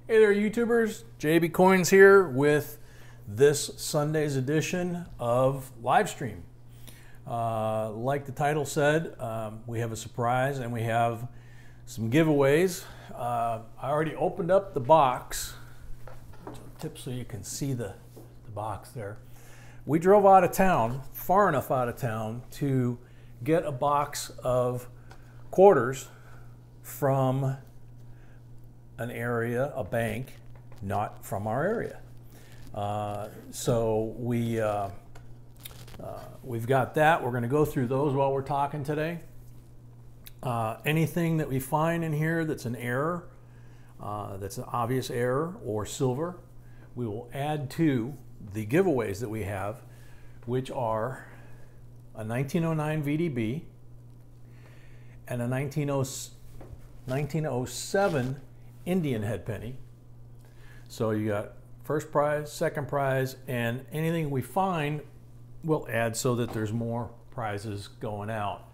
Hey there, YouTubers. JB Coins here with this Sunday's edition of Livestream. Like the title said, we have a surprise and we have some giveaways. I already opened up the box. Tip so you can see the box there. We drove out of town, far enough out of town, to get a box of quarters from an area, a bank, not from our area. So we've got that. We're going to go through those while we're talking today. Anything that we find in here that's an error, that's an obvious error or silver, we will add to the giveaways that we have, which are a 1909 VDB and a 1907 Indian head penny. So you got first prize, second prize, and anything we find we'll add so that there's more prizes going out.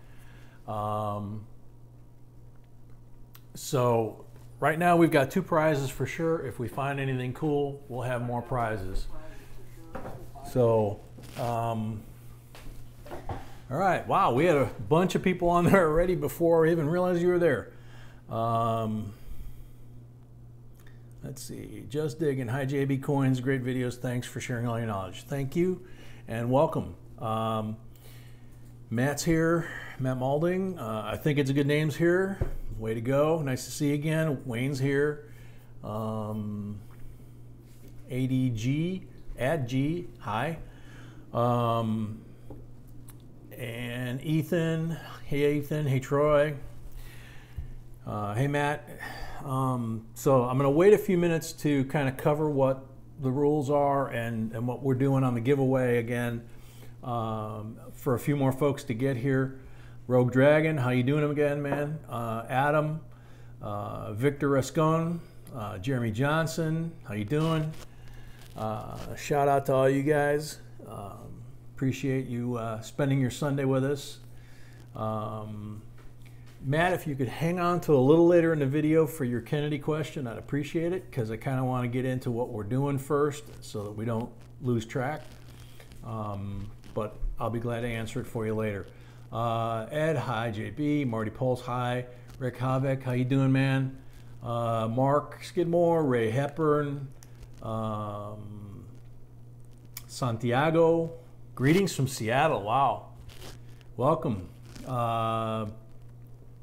So right now we've got 2 prizes for sure. If we find anything cool, we'll have more prizes. So all right, wow, we had a bunch of people on there already before I even realized you were there. Let's see, just digging. Hi JB Coins, great videos. Thanks for sharing all your knowledge. Thank you and welcome. Matt's here, Matt Malding. I think it's a good names here. Way to go. Nice to see you again. Wayne's here. ADG, Ad G, hi. And Ethan, hey Ethan, hey Troy. Hey Matt. So I'm going to wait a few minutes to kind of cover what the rules are and what we're doing on the giveaway again for a few more folks to get here. Rogue Dragon, how you doing again, man? Adam, Victor Rascon, Jeremy Johnson, how you doing? Shout out to all you guys. Appreciate you spending your Sunday with us. Matt, if you could hang on to a little later in the video for your Kennedy question, I'd appreciate it, because I kind of want to get into what we're doing first so that we don't lose track. But I'll be glad to answer it for you later. Ed, hi. JB, Marty Pulse, hi. Rick Havek, how you doing, man? Mark Skidmore, Ray Hepburn, Santiago, greetings from Seattle, wow. Welcome.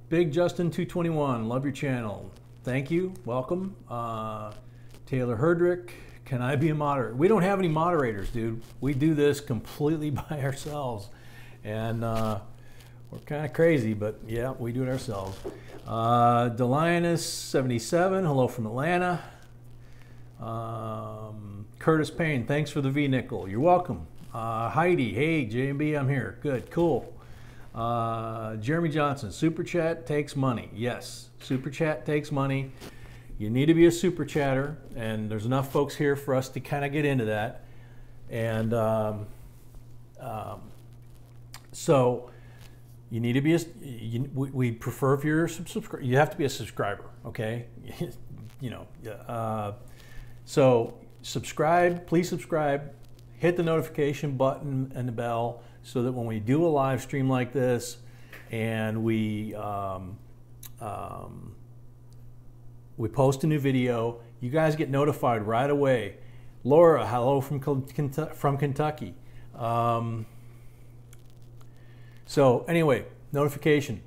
Big Justin 221, love your channel. Thank you, welcome. Taylor Herdrick, can I be a moderator? We don't have any moderators, dude. We do this completely by ourselves. And we're kind of crazy, but yeah, we do it ourselves. Delionus77, hello from Atlanta. Curtis Payne, thanks for the V-nickel. You're welcome. Heidi, hey, J&B, I'm here. Good, cool. Jeremy Johnson, Super Chat takes money. Yes, Super Chat takes money. You need to be a Super Chatter, and there's enough folks here for us to kind of get into that. And so you need to be we prefer if you're you have to be a subscriber, okay? You know, so subscribe, please subscribe, hit the notification button and the bell, so that when we do a live stream like this and we post a new video, you guys get notified right away. Laura, hello from Kentucky. So anyway, notification.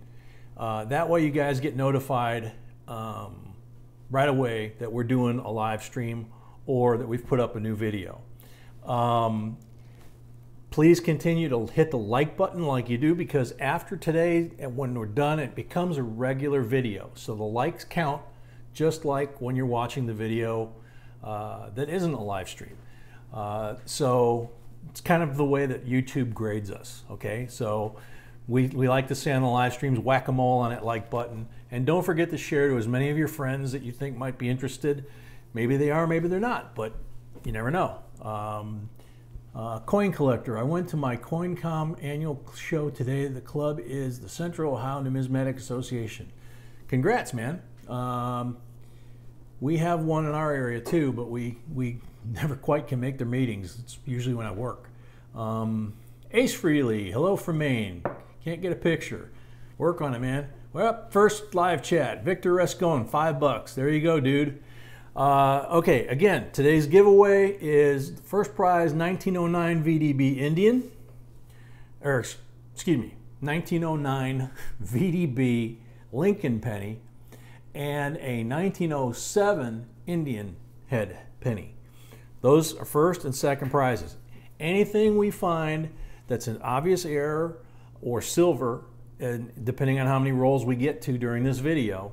That way you guys get notified right away that we're doing a live stream or that we've put up a new video. Please continue to hit the like button like you do, because after today, and when we're done, it becomes a regular video. So the likes count just like when you're watching the video that isn't a live stream. So it's kind of the way that YouTube grades us, okay? So we like to say on the live streams, whack-a-mole on that like button. And don't forget to share to as many of your friends that you think might be interested. Maybe they are, maybe they're not, but you never know. Coin collector, I went to my CoinCom annual show today. The club is the Central Ohio Numismatic Association. Congrats, man. We have one in our area too, but we never quite can make their meetings. It's usually when I work. Ace Freely, hello from Maine. Can't get a picture. Work on it, man. Well, first live chat. Victor Rescone, $5. There you go, dude. Okay, again, today's giveaway is first prize 1909 VDB Indian, or excuse me, 1909 VDB Lincoln penny, and a 1907 Indian head penny. Those are first and second prizes. Anything we find that's an obvious error or silver, and depending on how many rolls we get to during this video,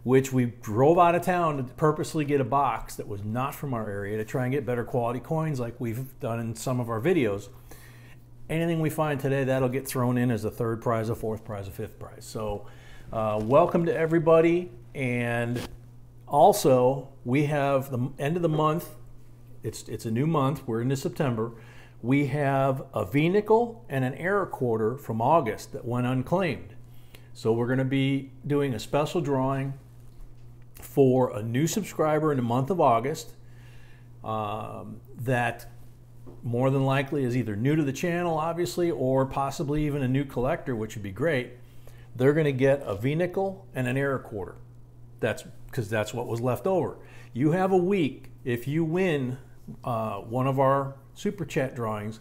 which we drove out of town to purposely get a box that was not from our area to try and get better quality coins like we've done in some of our videos. Anything we find today, that'll get thrown in as a third prize, a fourth prize, a fifth prize. So welcome to everybody. And also we have the end of the month. It's a new month. We're into September. We have a V-nickel and an error quarter from August that went unclaimed. So we're going to be doing a special drawing for a new subscriber in the month of August that more than likely is either new to the channel, obviously, or possibly even a new collector, which would be great. They're going to get a V-nickel and an error quarter. That's because that's what was left over. You have a week. If you win one of our super chat drawings,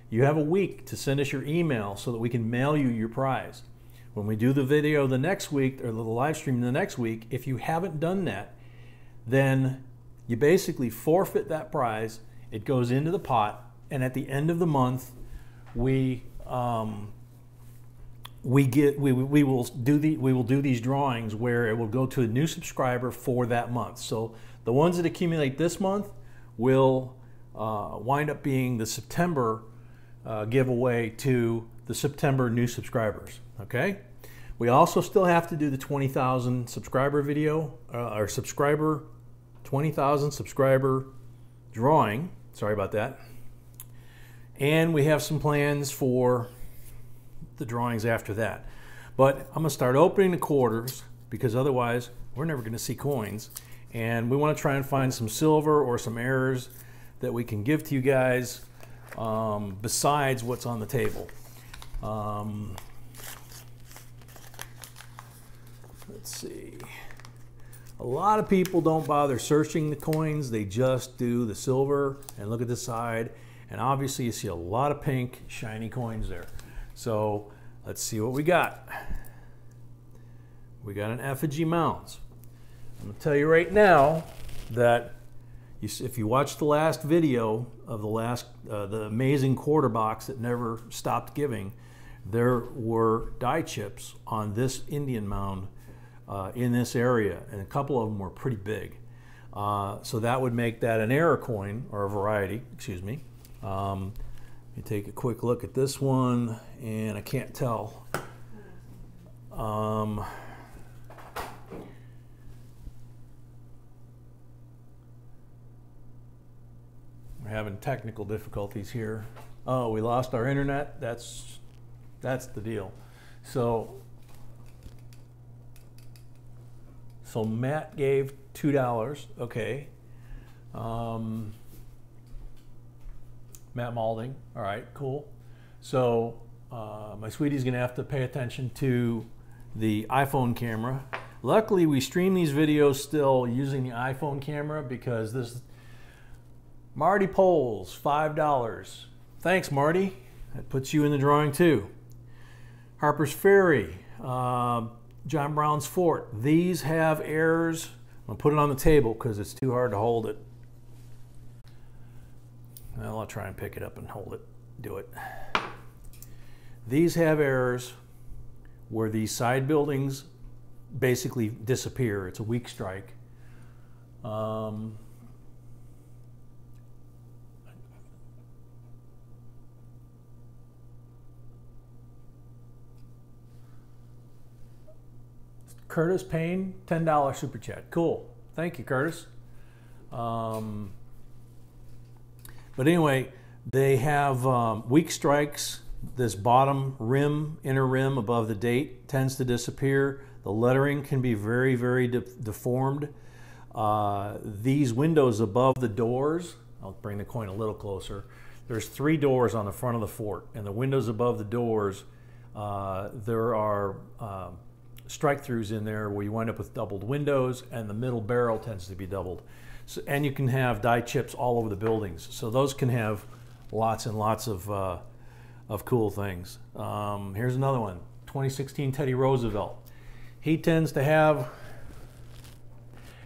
you have a week to send us your email so that we can mail you your prize. When we do the video the next week, or the live stream the next week, if you haven't done that, then you basically forfeit that prize. It goes into the pot, and at the end of the month, we will do these drawings where it will go to a new subscriber for that month. So the ones that accumulate this month will wind up being the September giveaway to the September new subscribers. Okay. We also still have to do the 20,000 subscriber video, or 20,000 subscriber drawing. Sorry about that. And we have some plans for the drawings after that. But I'm going to start opening the quarters because otherwise we're never going to see coins. And we want to try and find some silver or some errors that we can give to you guys besides what's on the table. Let's see. A lot of people don't bother searching the coins. They just do the silver and look at the side. And obviously you see a lot of pink, shiny coins there. So let's see what we got. We got an effigy mounds. I'm gonna tell you right now that if you watched the last video of the amazing quarter box that never stopped giving, there were die chips on this Indian mound in this area, and a couple of them were pretty big. So that would make that an error coin, or a variety, excuse me. You take a quick look at this one, and I can't tell. We're having technical difficulties here. Oh, we lost our internet. That's the deal. So Matt gave $2. Okay. Matt Malding. All right, cool. So my sweetie's gonna have to pay attention to the iPhone camera. Luckily, we stream these videos still using the iPhone camera because this Marty Poles, $5. Thanks, Marty. That puts you in the drawing too. Harper's Ferry, John Brown's Fort. These have errors. I'm gonna put it on the table because it's too hard to hold it. Well, I'll try and pick it up and hold it, do it. These have errors where these side buildings basically disappear. It's a weak strike. Curtis Payne, $10 super chat. Cool. Thank you, Curtis. But anyway, they have weak strikes. This bottom rim, inner rim above the date tends to disappear. The lettering can be very, very deformed. these windows above the doors, I'll bring the coin a little closer. There's 3 doors on the front of the fort, and the windows above the doors, there are strike-throughs in there where you wind up with doubled windows, and the middle barrel tends to be doubled. So, and you can have die chips all over the buildings. So those can have lots and lots of cool things. Here's another one, 2016 Teddy Roosevelt. He tends to have,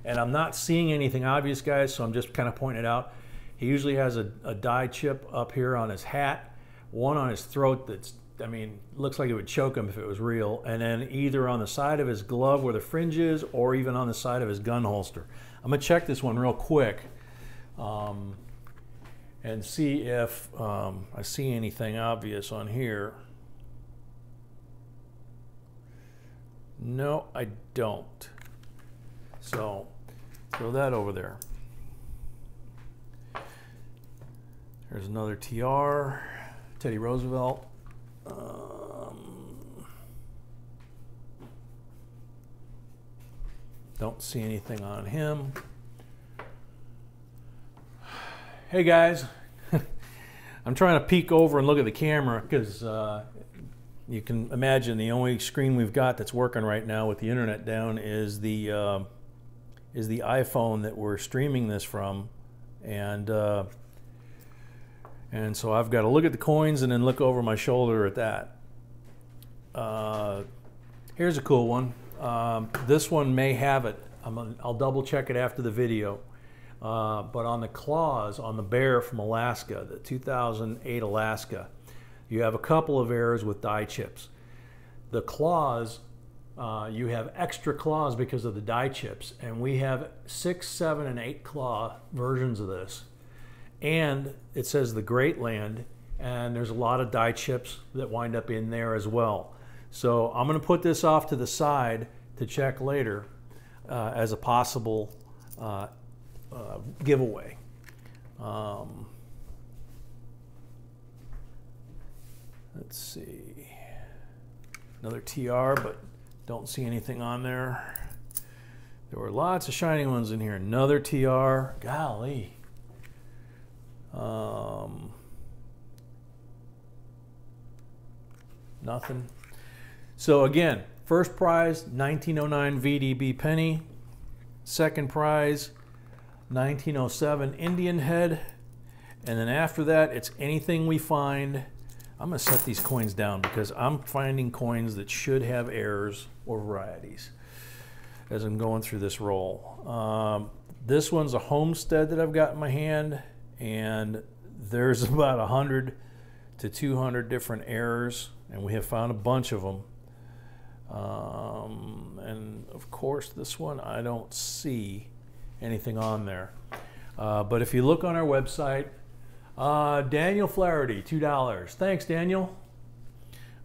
and I'm not seeing anything obvious, guys, so I'm just kind of pointing it out. He usually has a die chip up here on his hat, one on his throat that's, I mean, looks like it would choke him if it was real, and then either on the side of his glove where the fringe is, or even on the side of his gun holster. I'm gonna check this one real quick and see if I see anything obvious on here. No, I don't. So throw that over there. There's another TR, Teddy Roosevelt. Don't see anything on him. Hey guys, I'm trying to peek over and look at the camera because you can imagine the only screen we've got that's working right now with the internet down is the iPhone that we're streaming this from, and so I've got to look at the coins and then look over my shoulder at that. Here's a cool one. This one may have it. I'll double check it after the video. But on the claws on the bear from Alaska, the 2008 Alaska, you have a couple of errors with die chips. The claws, you have extra claws because of the die chips, and we have 6, 7, and 8 claw versions of this. And it says the Great Land, and there's a lot of die chips that wind up in there as well. So I'm going to put this off to the side to check later as a possible giveaway. Let's see. Another TR, but don't see anything on there. There were lots of shiny ones in here. Another TR. Golly. Nothing. So again, first prize, 1909 VDB penny. Second prize, 1907 Indian head. And then after that, it's anything we find. I'm going to set these coins down because I'm finding coins that should have errors or varieties as I'm going through this roll. This one's a Homestead that I've got in my hand, and there's about 100 to 200 different errors, and we have found a bunch of them. And of course, this one I don't see anything on there. But if you look on our website, Daniel Flaherty, $2. Thanks, Daniel.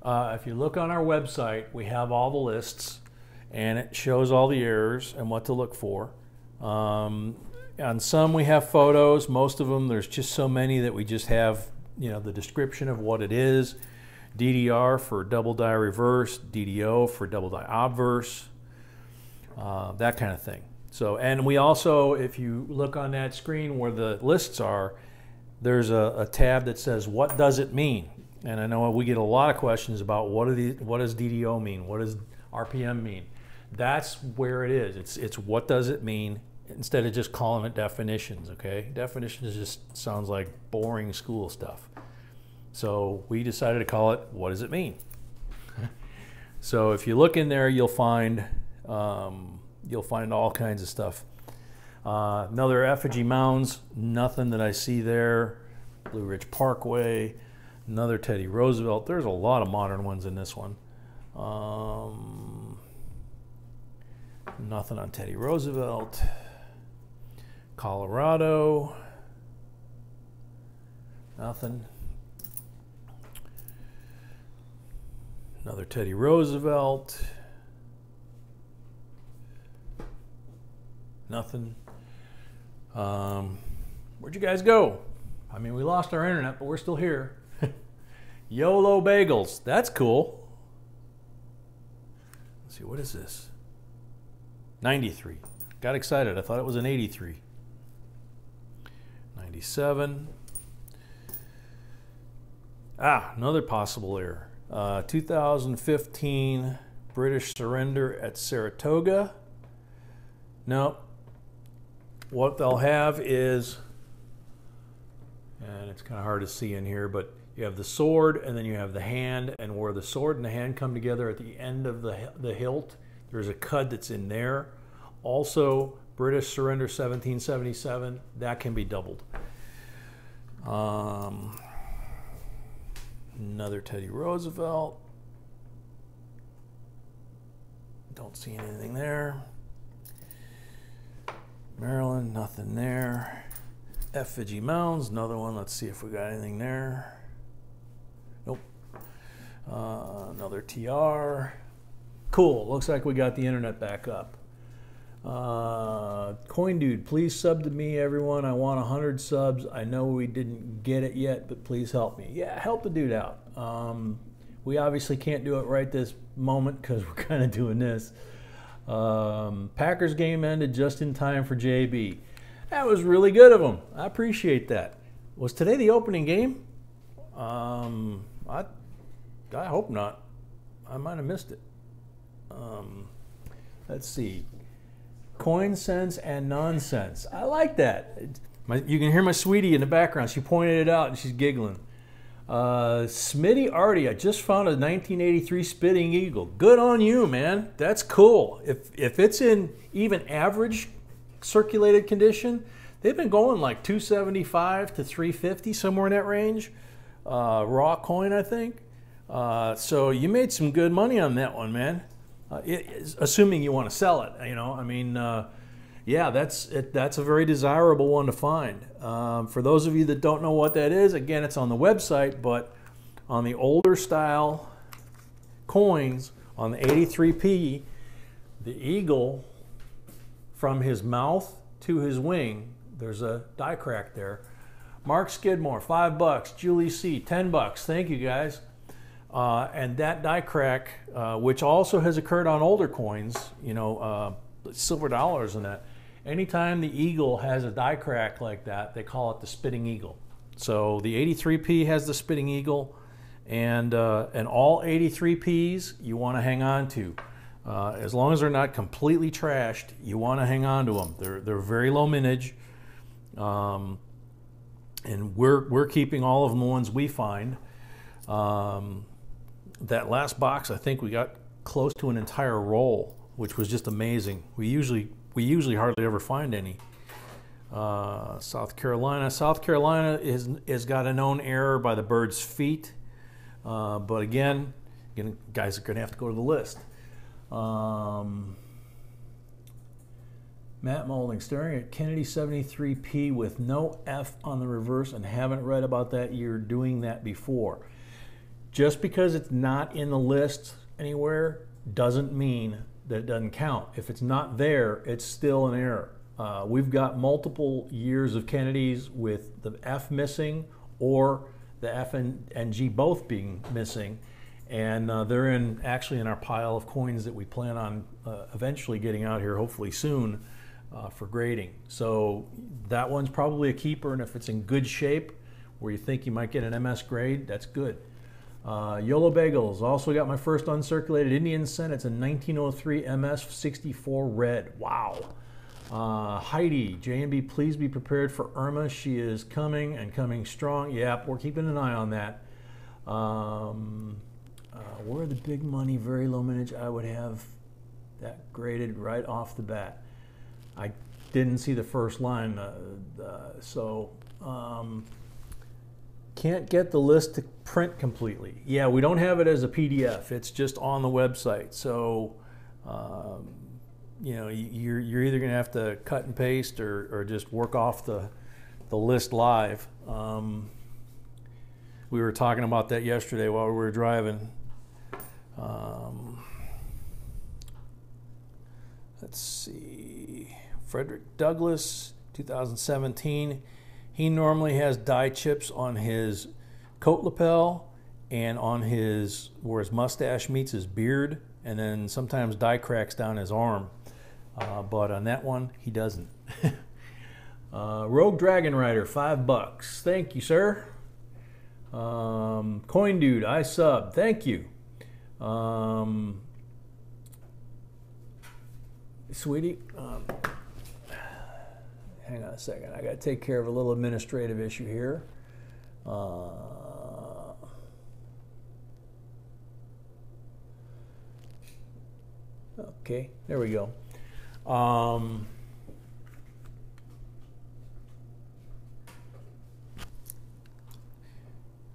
If you look on our website, we have all the lists, and it shows all the errors and what to look for. On some we have photos. Most of them, there's just so many that we just have, you know, the description of what it is. DDR for double die reverse, DDO for double die obverse, that kind of thing. So, and we also, if you look on that screen where the lists are, there's a tab that says, what does it mean? And I know we get a lot of questions about what does DDO mean? What does RPM mean? That's where it is. It's what does it mean, instead of just calling it definitions, okay? Definitions just sounds like boring school stuff. So we decided to call it, what does it mean? So if you look in there, you'll find all kinds of stuff. Another effigy mounds, nothing that I see there. Blue Ridge Parkway, another Teddy Roosevelt. There's a lot of modern ones in this one. Nothing on Teddy Roosevelt. Colorado, nothing. Another Teddy Roosevelt. Nothing. Where'd you guys go? I mean, we lost our internet, but we're still here. YOLO Bagels. That's cool. Let's see, what is this? 93. got excited. I thought it was an 83. 97. Another possible error. 2015 British surrender at Saratoga. No. What they'll have is, and it's kind of hard to see in here, but you have the sword and then you have the hand, and where the sword and the hand come together at the end of the hilt, there's a cud that's in there. Also, British surrender 1777, that can be doubled. Another Teddy Roosevelt. Don't see anything there. Maryland, nothing there. Effigy Mounds, another one. Let's see if we got anything there. Nope. Another TR. Cool. Looks like we got the internet back up. Coin Dude, please sub to me, everyone. I want 100 subs. I know we didn't get it yet, but please help me. Yeah, help the dude out. We obviously can't do it right this moment because we're kind of doing this. Packers game ended just in time for JB. That was really good of him. I appreciate that. Was today the opening game? I hope not. I might have missed it. Let's see. Coin sense and nonsense. I like that. You can hear my sweetie in the background. She pointed it out and she's giggling. Smitty Artie, I just found a 1983 Spitting Eagle. Good on you, man. That's cool. If it's in even average circulated condition, they've been going like 275 to 350, somewhere in that range. Raw coin, I think. So you made some good money on that one, man. Assuming you want to sell it, you know. I mean, yeah, that's a very desirable one to find. For those of you that don't know what that is, again, it's on the website, but on the older style coins, on the 83P, the eagle, from his mouth to his wing, there's a die crack there. Mark Skidmore, $5. Julie C, $10. Thank you, guys. And that die crack, which also has occurred on older coins, you know, silver dollars and that. Anytime the eagle has a die crack like that, they call it the Spitting Eagle. So the 83P has the Spitting Eagle, and all 83Ps you want to hang on to. As long as they're not completely trashed, you want to hang on to them. They're very low mintage, and we're keeping all of them, the ones we find. That last box, I think we got close to an entire roll, which was just amazing. We usually hardly ever find any. South Carolina is got a known error by the bird's feet, but again, guys are going to have to go to the list. Matt Molding, staring at Kennedy 73P with no F on the reverse and haven't read about that year doing that before. Just because it's not in the list anywhere doesn't mean that it doesn't count. If it's not there, it's still an error. We've got multiple years of Kennedys with the F missing or the F and G both being missing, and they're actually in our pile of coins that we plan on eventually getting out here, hopefully soon, for grading. So that one's probably a keeper, and if it's in good shape where you think you might get an MS grade, that's good. YOLO Bagels, also got my first uncirculated Indian cent. It's a 1903 MS 64 red. Wow. Heidi, JMB, please be prepared for Irma. She is coming and coming strong. Yep, we're keeping an eye on that. Where are the big money, very low mintage? I would have that graded right off the bat. I didn't see the first line, can't get the list to print completely. Yeah, we don't have it as a PDF. It's just on the website. So, you know, you're either going to have to cut and paste or just work off the list live. We were talking about that yesterday while we were driving. Let's see. Frederick Douglass, 2017. He normally has die chips on his coat lapel and on where his mustache meets his beard, and then sometimes die cracks down his arm. but on that one, he doesn't. Rogue Dragon Rider, $5. Thank you, sir. Coin Dude, I sub. Thank you. Sweetie, hang on a second. I got to take care of a little administrative issue here. Okay, there we go. All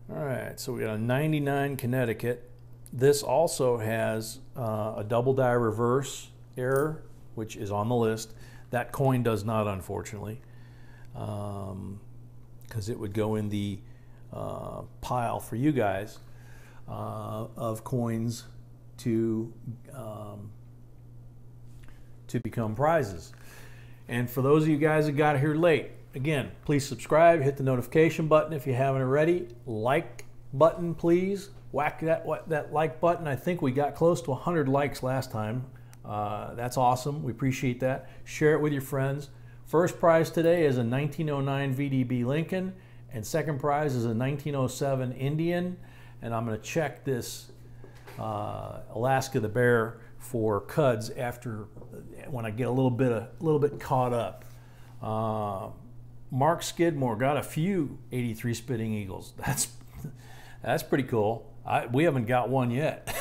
right, so we got a 99 Connecticut. This also has a double die reverse error, which is on the list. That coin does not, unfortunately, because it would go in the pile for you guys of coins to become prizes. And for those of you guys that got here late, again, please subscribe, hit the notification button if you haven't already. Like button, please. Whack that like button. I think we got close to 100 likes last time. That's awesome. We appreciate that. Share it with your friends. First prize today is a 1909 VDB Lincoln, and second prize is a 1907 Indian. And I'm going to check this Alaska the Bear for cuds after when I get a little bit caught up. Mark Skidmore got a few 83 Spitting Eagles. That's pretty cool. We haven't got one yet.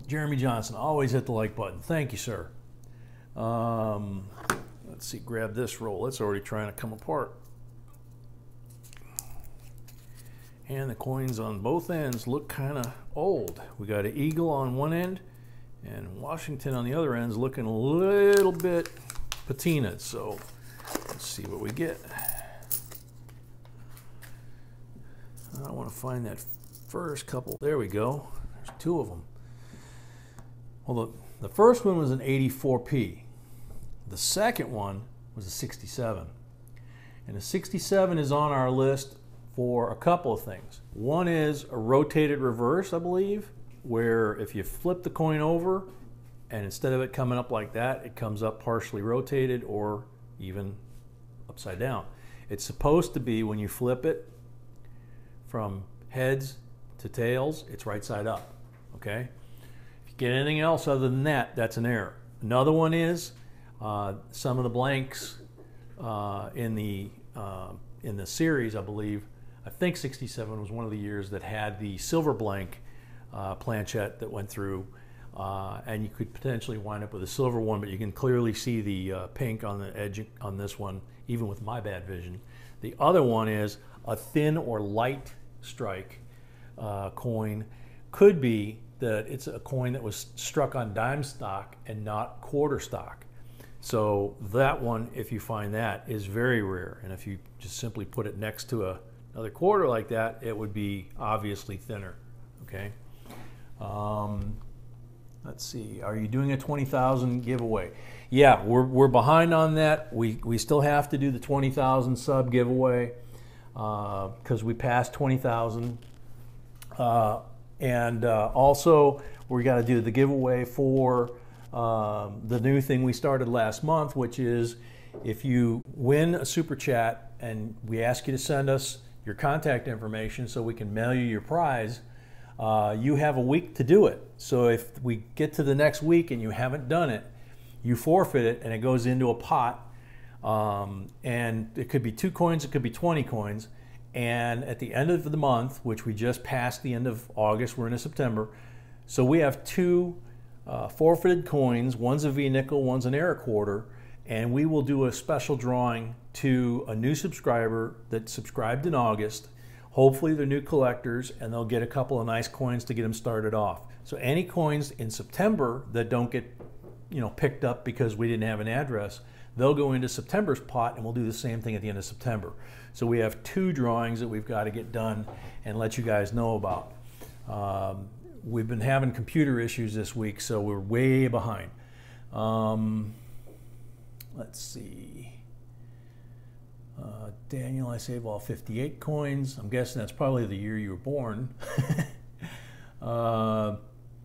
Jeremy Johnson, always hit the like button. Thank you, sir. Let's see, grab this roll. It's already trying to come apart. And the coins on both ends look kind of old. We got an eagle on one end, and Washington on the other end is looking a little bit patinaed. So let's see what we get. I want to find that first couple. There we go. There's two of them. Well, the first one was an 84p. The second one was a 67. And the 67 is on our list for a couple of things. One is a rotated reverse, I believe, where if you flip the coin over and instead of it coming up like that, it comes up partially rotated or even upside down. It's supposed to be when you flip it from heads to tails, it's right side up, okay? If you get anything else other than that, that's an error. Another one is some of the blanks in the series, I believe, I think 67 was one of the years that had the silver blank planchette that went through, and you could potentially wind up with a silver one, but you can clearly see the pink on the edge on this one, even with my bad vision. The other one is a thin or light strike coin. Could be that it's a coin that was struck on dime stock and not quarter stock. So that one, if you find that, is very rare. And if you just simply put it next to another quarter like that, it would be obviously thinner, okay? Let's see, are you doing a 20,000 giveaway? Yeah, we're behind on that. We still have to do the 20,000 sub giveaway because we passed 20,000. And also, we got to do the giveaway for the new thing we started last month, which is if you win a super chat and we ask you to send us your contact information so we can mail you your prize, you have a week to do it. So if we get to the next week and you haven't done it, you forfeit it and it goes into a pot. And it could be 2 coins, it could be 20 coins. And at the end of the month, which we just passed the end of August, we're into September, so we have 2 forfeited coins. One's a V-nickel, one's an error quarter, and we will do a special drawing to a new subscriber that subscribed in August. Hopefully they're new collectors and they'll get a couple of nice coins to get them started off. So any coins in September that don't get picked up because we didn't have an address, they'll go into September's pot and we'll do the same thing at the end of September. So we have 2 drawings that we've got to get done and let you guys know about. We've been having computer issues this week, so we're way behind. Let's see. Daniel, I save all 58 coins. I'm guessing that's probably the year you were born.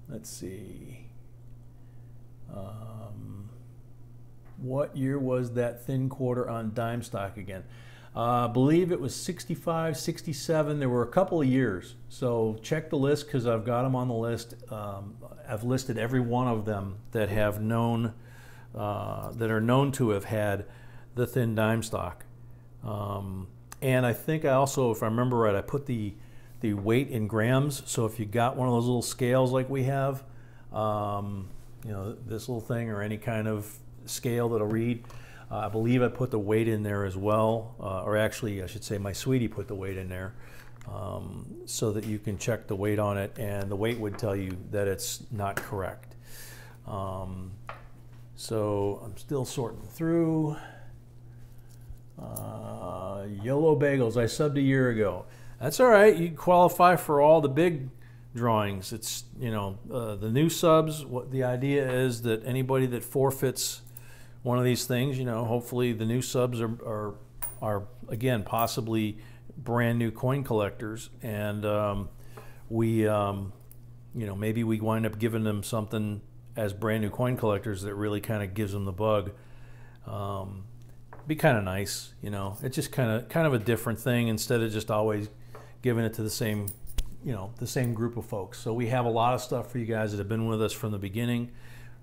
Let's see. What year was that thin quarter on dime stock again? I believe it was 65, 67. There were a couple of years. So check the list because I've got them on the list. I've listed every one of them that have known, that are known to have had the thin dime stock. And I think I also, if I remember right, I put the weight in grams. So if you got one of those little scales like we have, you know, this little thing or any kind of scale that'll read, I believe I put the weight in there as well, or actually I should say my sweetie put the weight in there, so that you can check the weight on it, and the weight would tell you that it's not correct. So I'm still sorting through. YOLO Bagels, I subbed a year ago. That's all right, you qualify for all the big drawings. It's, you know, the new subs, what the idea is that anybody that forfeits one of these things, you know, hopefully the new subs are again, possibly brand new coin collectors, and you know, maybe we wind up giving them something as brand new coin collectors that really kind of gives them the bug. Be kind of nice, you know. It's just kind of a different thing instead of just always giving it to the same, you know, the same group of folks. So we have a lot of stuff for you guys that have been with us from the beginning,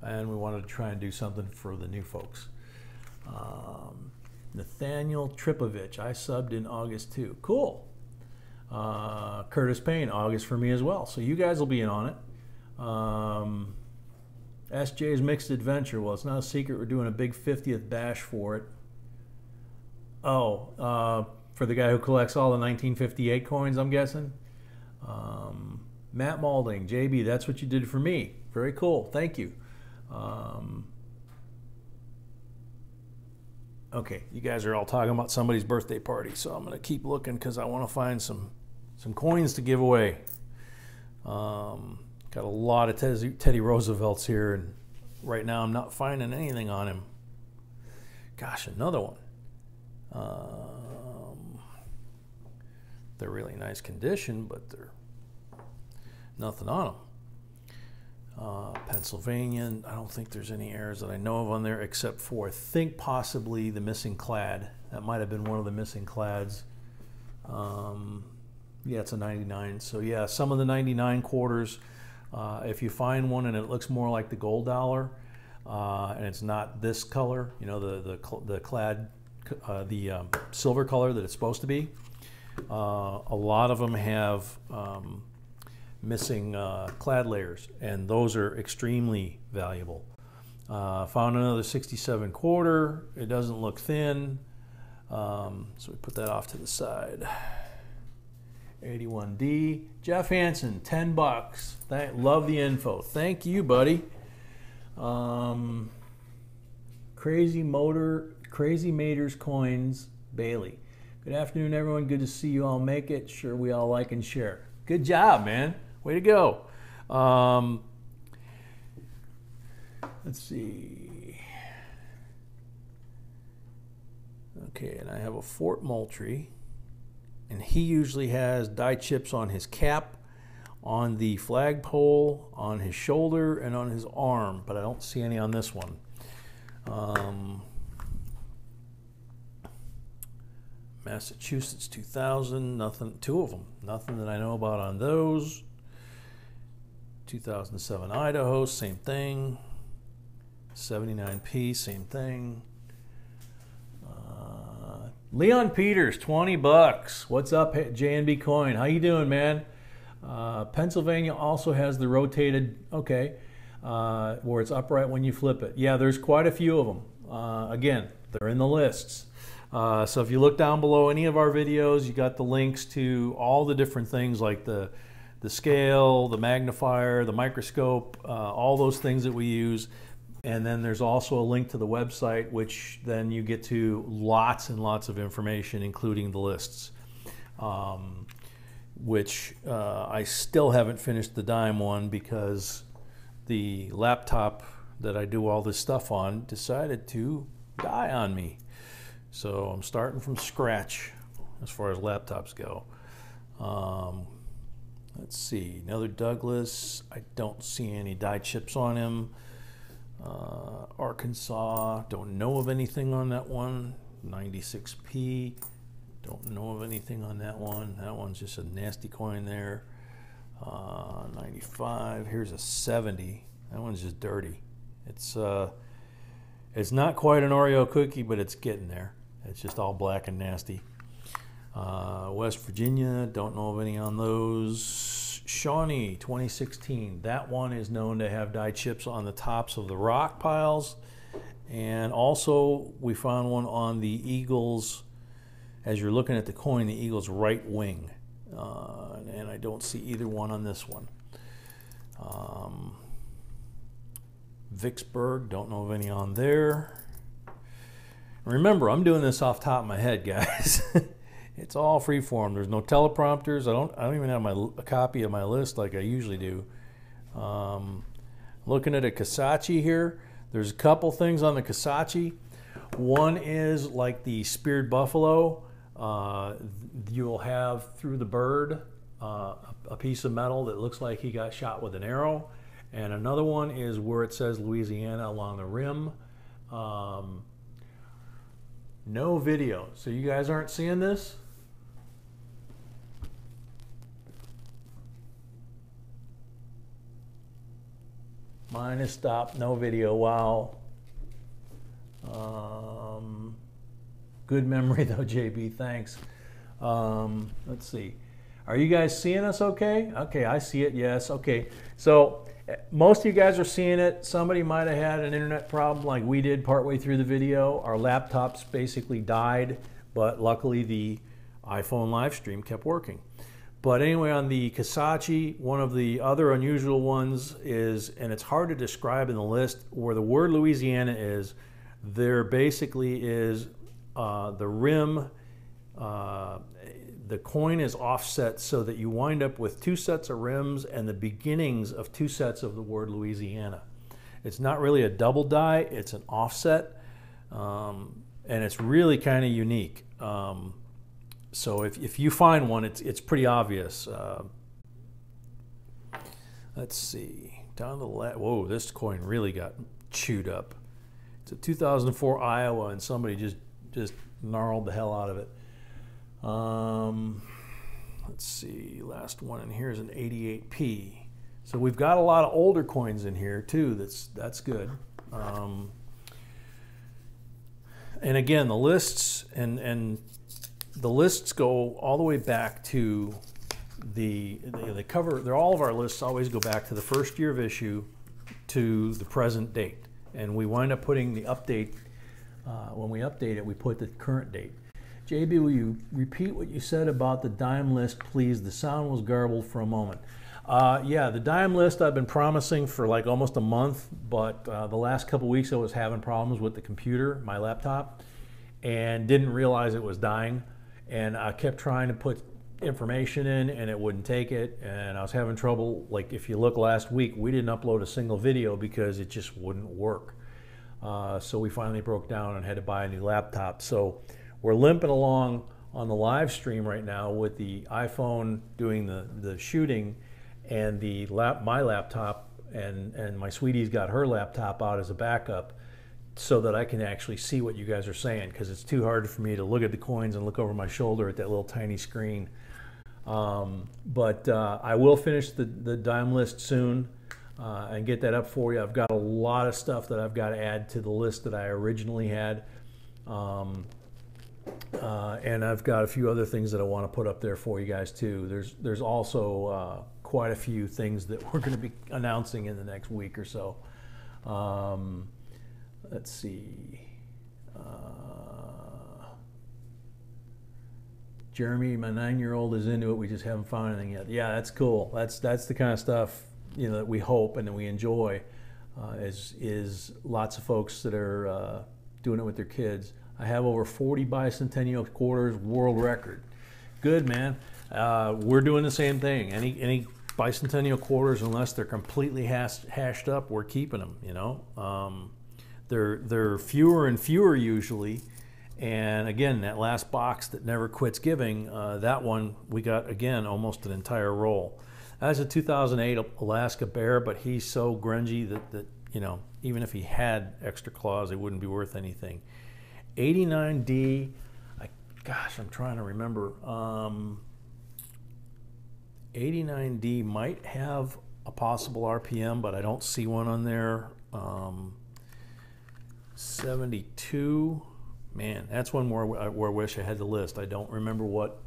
and we wanted to try and do something for the new folks. Nathaniel Tripovich, I subbed in August too. Cool. Curtis Payne, August for me as well. So you guys will be in on it. SJ's Mixed Adventure, well, it's not a secret, we're doing a big 50th bash for it. Oh, for the guy who collects all the 1958 coins, I'm guessing. Matt Malding, JB, that's what you did for me. Very cool, thank you. Okay, you guys are all talking about somebody's birthday party, so I'm going to keep looking because I want to find some coins to give away. Got a lot of Teddy Roosevelts here, and right now I'm not finding anything on him. Gosh, another one. They're really nice condition, but they're nothing on them. Pennsylvania, I don't think there's any errors that I know of on there, except for I think possibly the missing clad. That might have been one of the missing clads. Yeah, it's a 99. So yeah, some of the 99 quarters, if you find one and it looks more like the gold dollar, and it's not this color, you know, the clad, the silver color that it's supposed to be, a lot of them have missing clad layers, and those are extremely valuable. Found another 67 quarter. It doesn't look thin, so we put that off to the side. 81D. Jeff Hansen, 10 bucks. Love the info. Thank you, buddy. Crazy Maters Coins, Bailey. Good afternoon, everyone. Good to see you all make it. Sure, we all like and share. Good job, man. Way to go. Let's see. Okay, and I have a Fort Moultrie, and he usually has die chips on his cap, on the flagpole, on his shoulder, and on his arm, but I don't see any on this one. Massachusetts 2000, nothing, two of them, nothing that I know about on those. 2007 Idaho, same thing. 79P, same thing. Leon Peters, 20 bucks. What's up, J&B Coin? How you doing, man? Pennsylvania also has the rotated, okay, where it's upright when you flip it. Yeah, there's quite a few of them. Again, they're in the lists. So if you look down below any of our videos, you got the links to all the different things like the scale, the magnifier, the microscope, all those things that we use. And then there's also a link to the website, which then you get to lots and lots of information, including the lists, which I still haven't finished the dime one because the laptop that I do all this stuff on decided to die on me. So I'm starting from scratch as far as laptops go. Let's see, another Douglas. I don't see any die chips on him. Arkansas, don't know of anything on that one. 96p, don't know of anything on that one. That one's just a nasty coin there. 95, here's a 70. That one's just dirty. It's not quite an Oreo cookie, but it's getting there. It's just all black and nasty. West Virginia, don't know of any on those. Shawnee 2016, that one is known to have die chips on the tops of the rock piles. And also we found one on the Eagles, as you're looking at the coin, the Eagles right wing. And I don't see either one on this one. Vicksburg, don't know of any on there. Remember, I'm doing this off the top of my head, guys. It's all freeform. There's no teleprompters. I don't even have a copy of my list like I usually do. Looking at a Kasachi here. There's a couple things on the Kasachi. One is like the speared buffalo. You'll have through the bird a piece of metal that looks like he got shot with an arrow. And another one is where it says Louisiana along the rim. No video. So you guys aren't seeing this? Mine is stopped, no video, wow. Good memory though, JB, thanks. Let's see. Are you guys seeing us okay? Okay, I see it, yes, okay. So most of you guys are seeing it. Somebody might have had an internet problem like we did partway through the video. Our laptops basically died, but luckily the iPhone live stream kept working. But anyway, on the Kasachi, one of the other unusual ones is, and it's hard to describe in the list, where the word Louisiana is, there basically is the rim, the coin is offset so that you wind up with two sets of rims and the beginnings of two sets of the word Louisiana. It's not really a double die, it's an offset, and it's really kind of unique. So if you find one, it's pretty obvious. Let's see, down the left. Whoa, this coin really got chewed up. It's a 2004 Iowa, and somebody just gnarled the hell out of it. Let's see, last one in here is an 88p. So we've got a lot of older coins in here too. That's good. And again, the lists and the lists go all the way back to the cover. All of our lists always go back to the first year of issue to the present date, and we wind up putting the update. When we update it, we put the current date. JB, will you repeat what you said about the dime list, please? The sound was garbled for a moment. Yeah, the dime list I've been promising for like almost a month, but the last couple weeks I was having problems with the computer, my laptop, and didn't realize it was dying. And I kept trying to put information in and it wouldn't take it, and I was having trouble. Like if you look last week, we didn't upload a single video because it just wouldn't work. So we finally broke down and had to buy a new laptop. So we're limping along on the live stream right now with the iPhone doing the shooting, and my laptop, and my sweetie's got her laptop out as a backup so that I can actually see what you guys are saying, because it's too hard for me to look at the coins and look over my shoulder at that little tiny screen. But I will finish the dime list soon and get that up for you. I've got a lot of stuff that I've got to add to the list that I originally had. And I've got a few other things that I want to put up there for you guys too. There's also quite a few things that we're going to be announcing in the next week or so. Let's see. Jeremy, my 9-year-old is into it. We just haven't found anything yet. Yeah, that's cool. That's the kind of stuff, you know, that we hope and that we enjoy. Is lots of folks that are doing it with their kids. I have over 40 bicentennial quarters, world record. Good, man. We're doing the same thing. Any bicentennial quarters, unless they're completely hashed up, we're keeping them. You know, they're fewer and fewer usually. And again, that last box that never quits giving, that one we got again almost an entire roll. That's a 2008 Alaska Bear, but he's so grungy that you know, even if he had extra claws, it wouldn't be worth anything. 89D, gosh, I'm trying to remember. 89D might have a possible RPM, but I don't see one on there. 72, man, that's one more where I wish I had the list. I don't remember what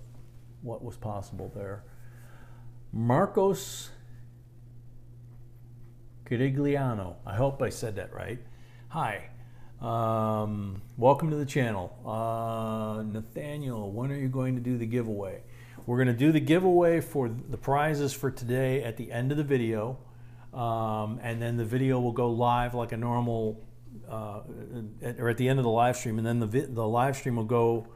was possible there. Marcos Carigliano, I hope I said that right. Hi, welcome to the channel. Nathaniel, when are you going to do the giveaway? We're going to do the giveaway for the prizes for today at the end of the video, and then the video will go live like a normal, or at the end of the live stream, and then the live stream will go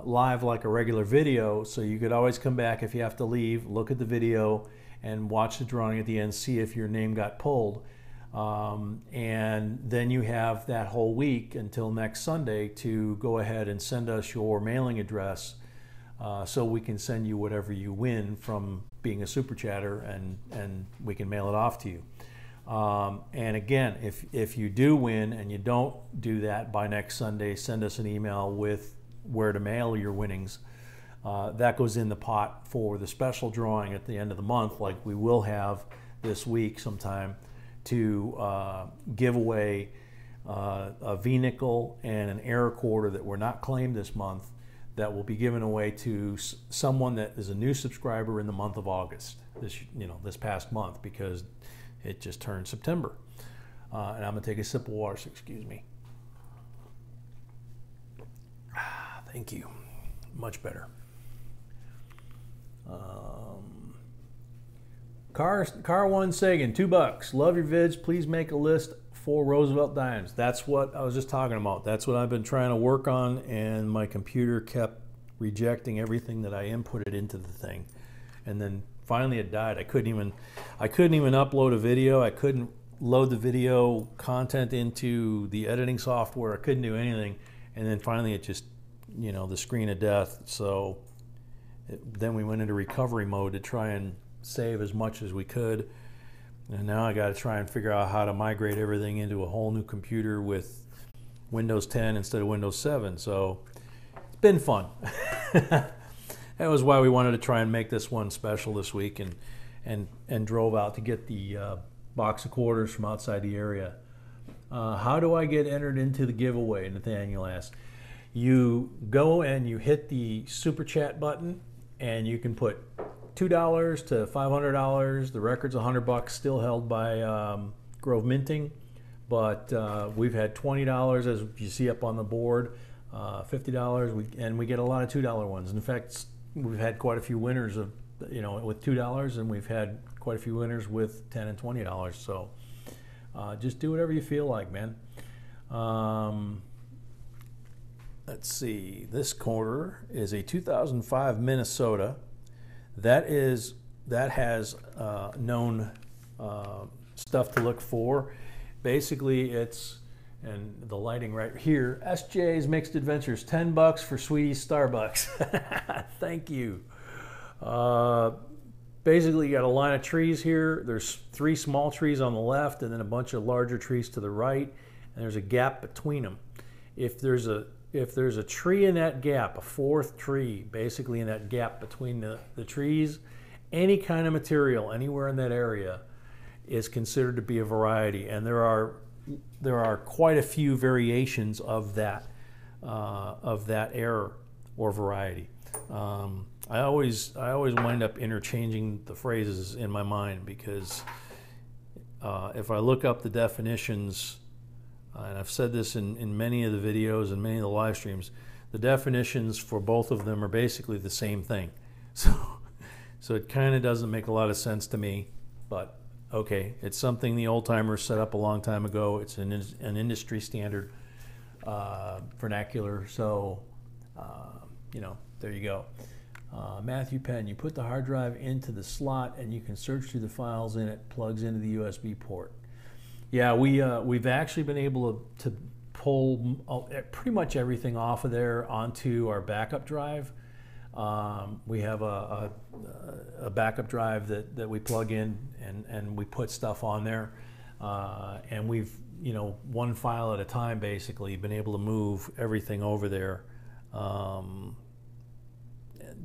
live like a regular video, so you could always come back if you have to leave, look at the video, and watch the drawing at the end, see if your name got pulled. And then you have that whole week until next Sunday to go ahead and send us your mailing address, so we can send you whatever you win from being a super chatter, and we can mail it off to you. And again, if you do win and you don't do that by next Sunday, send us an email with where to mail your winnings. That goes in the pot for the special drawing at the end of the month, like we will have this week sometime, to give away a V-nickel and an air recorder that were not claimed this month, that will be given away to someone that is a new subscriber in the month of August, this past month, because it just turned September. And I'm gonna take a sip of water, so excuse me. Thank you, much better. Car One Sagan, $2. Love your vids. Please make a list for Roosevelt dimes. That's what I was just talking about. That's what I've been trying to work on, and my computer kept rejecting everything that I inputted into the thing, and then finally it died. I couldn't even upload a video. I couldn't load the video content into the editing software. I couldn't do anything, and then finally it just, the screen of death. So then we went into recovery mode to try and save as much as we could, and now I got to try and figure out how to migrate everything into a whole new computer with Windows 10 instead of Windows 7. So it's been fun. That was why we wanted to try and make this one special this week, and drove out to get the box of quarters from outside the area. How do I get entered into the giveaway? Nathaniel asked. You go and you hit the super chat button, and you can put $2 to $500. The record's $100, still held by Grove Minting, but we've had $20, as you see up on the board, $50, and we get a lot of $2 ones. In fact, we've had quite a few winners of, with $2, and we've had quite a few winners with $10 and $20. So just do whatever you feel like, man. Let's see. This quarter is a 2005 Minnesota. That has known stuff to look for. Basically, it's, and the lighting right here, SJ's Mixed Adventures, $10 for Sweetie's Starbucks. Thank you. Basically, you got a line of trees here. There's 3 small trees on the left, and then a bunch of larger trees to the right, and there's a gap between them. If there's a tree in that gap, a 4th tree, basically in that gap between the trees, any kind of material anywhere in that area is considered to be a variety, and there are quite a few variations of that error or variety. I always wind up interchanging the phrases in my mind, because if I look up the definitions, and I've said this in many of the videos and many of the live streams, the definitions for both of them are basically the same thing. So it kind of doesn't make a lot of sense to me, but okay, it's something the old timers set up a long time ago. It's an industry standard vernacular, so there you go. Matthew Penn, you put the hard drive into the slot and you can search through the files in it, plugs into the USB port. Yeah, we've actually been able to pull pretty much everything off of there onto our backup drive. We have a backup drive that we plug in, and we put stuff on there. and we've, one file at a time basically been able to move everything over there.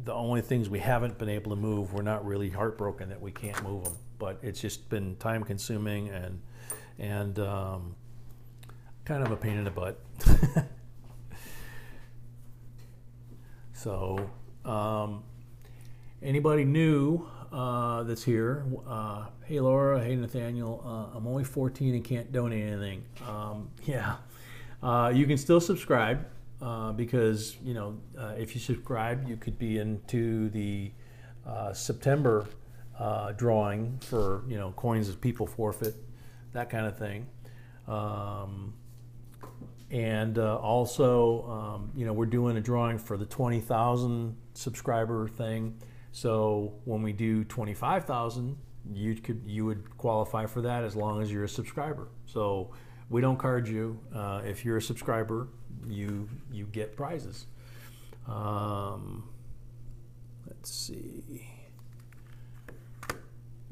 The only things we haven't been able to move, we're not really heartbroken that we can't move them, but it's just been time consuming and kind of a pain in the butt. So anybody new that's here, hey Laura, hey Nathaniel, I'm only 14 and can't donate anything. Yeah, you can still subscribe. Because if you subscribe, you could be into the September drawing for coins that people forfeit, that kind of thing. And also, we're doing a drawing for the 20,000 subscriber thing. So when we do 25,000, you would qualify for that as long as you're a subscriber. So we don't card you. If you're a subscriber, you get prizes. Let's see.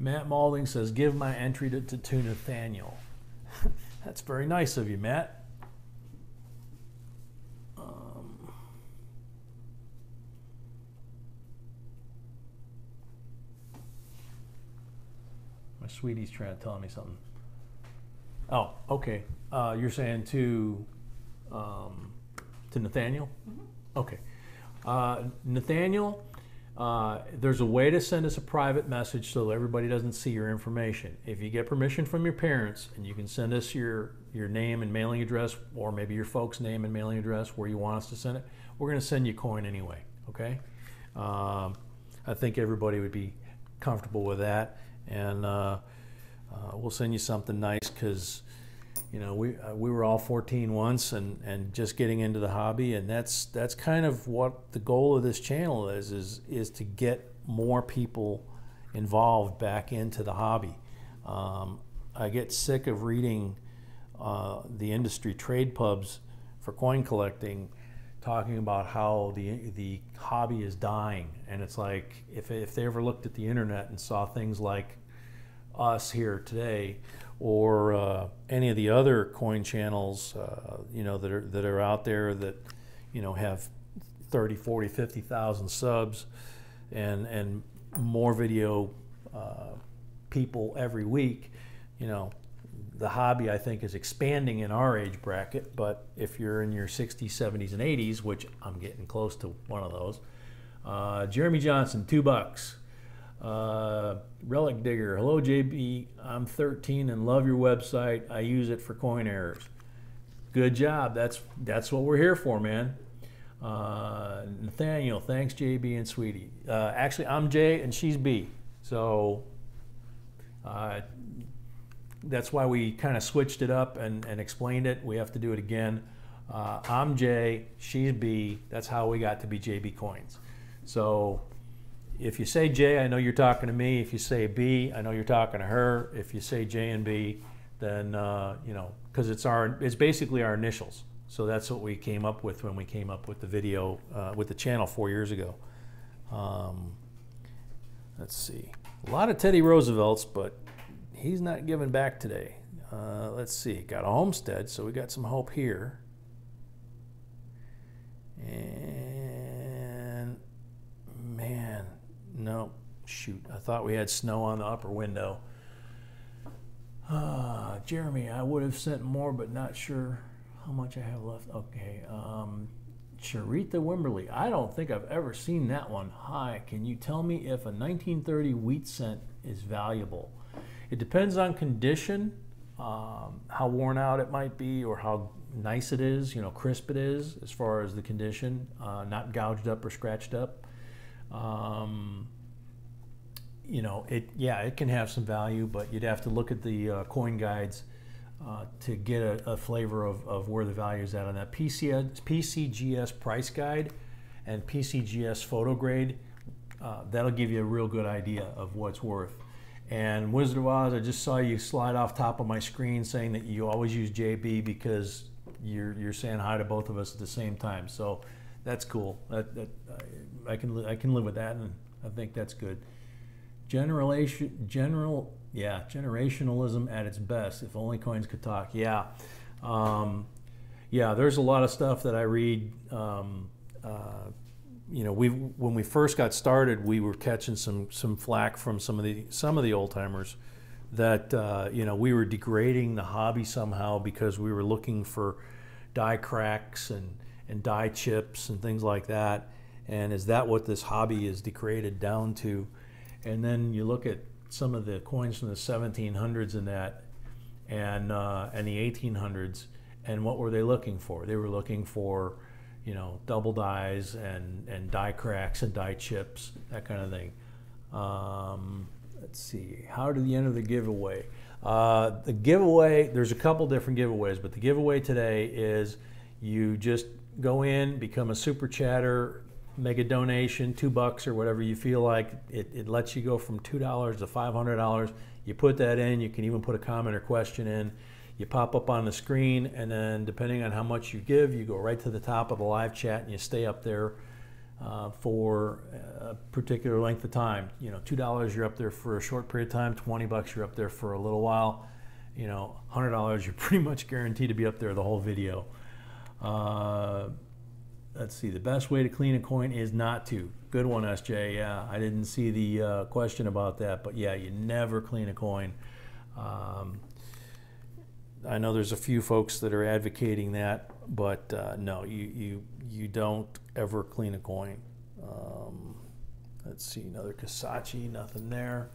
Matt Malding says, give my entry to Nathaniel. That's very nice of you, Matt. My sweetie's trying to tell me something. Oh, okay. You're saying to Nathaniel? Mm-hmm. Okay. Nathaniel, there's a way to send us a private message so everybody doesn't see your information. If you get permission from your parents, and you can send us your name and mailing address, or maybe your folks' name and mailing address where you want us to send it, we're going to send you a coin anyway, okay? I think everybody would be comfortable with that, and we'll send you something nice because we were all 14 once and just getting into the hobby, and that's kind of what the goal of this channel is to get more people involved back into the hobby. I get sick of reading the industry trade pubs for coin collecting talking about how the hobby is dying, and it's like if they ever looked at the internet and saw things like us here today, or any of the other coin channels, that are out there that, have 30, 40, 50,000 subs, and more video people every week. The hobby, I think, is expanding in our age bracket. But if you're in your 60s, 70s, and 80s, which I'm getting close to one of those, Jeremy Johnson, $2. Relic Digger, hello JB, I'm 13 and love your website. I use it for coin errors. Good job. That's what we're here for, man. Nathaniel, thanks JB and Sweetie. Actually, I'm J and she's B, so that's why we kind of switched it up and explained it. We have to do it again. I'm J, she's B. That's how we got to be JB Coins. So if you say J, I know you're talking to me. If you say B, I know you're talking to her. If you say J and B, then because it's basically our initials. So that's what we came up with when we came up with the video with the channel 4 years ago. Let's see, a lot of Teddy Roosevelts, but he's not giving back today. Let's see, got a homestead, so we got some hope here. And man. No, shoot, I thought we had snow on the upper window. Jeremy, I would have sent more, but not sure how much I have left. Okay, Charita Wimberly, I don't think I've ever seen that one. Hi, can you tell me if a 1930 wheat cent is valuable? It depends on condition, how worn out it might be, or how nice it is, crisp it is, as far as the condition, not gouged up or scratched up. It can have some value, but you'd have to look at the coin guides to get a flavor of where the value is at on that. PCGS price guide and PCGS photo grade, that'll give you a real good idea of what's worth. And Wizard of Oz, I just saw you slide off top of my screen saying that you always use JB because you're saying hi to both of us at the same time. So that's cool. I can live with that, and I think that's good. General Yeah, generationalism at its best. If only coins could talk. Yeah. Yeah, there's a lot of stuff that I read. You know, when we first got started, we were catching some flack from some of the old timers that you know, we were degrading the hobby somehow because we were looking for die cracks and die chips and things like that. And is that what this hobby is degraded down to? And then you look at some of the coins from the 1700s and that, and the 1800s, and what were they looking for? They were looking for, you know, double dies and die cracks and die chips, that kind of thing. Let's see, how did the end of the giveaway? The giveaway, there's a couple different giveaways, but the giveaway today is you just go in, become a super chatter, make a donation, $2 or whatever you feel like. It lets you go from $2 to $500. You put that in, you can even put a comment or question in. You pop up on the screen, and then depending on how much you give, you go right to the top of the live chat and you stay up there for a particular length of time. You know, $2 you're up there for a short period of time, $20 you're up there for a little while. You know, $100 you're pretty much guaranteed to be up there the whole video. Let's see, the best way to clean a coin is not to. Good one, SJ. Yeah, I didn't see the question about that, but yeah, you never clean a coin. I know there's a few folks that are advocating that, but no, you don't ever clean a coin. Let's see, another Kasachi, nothing there.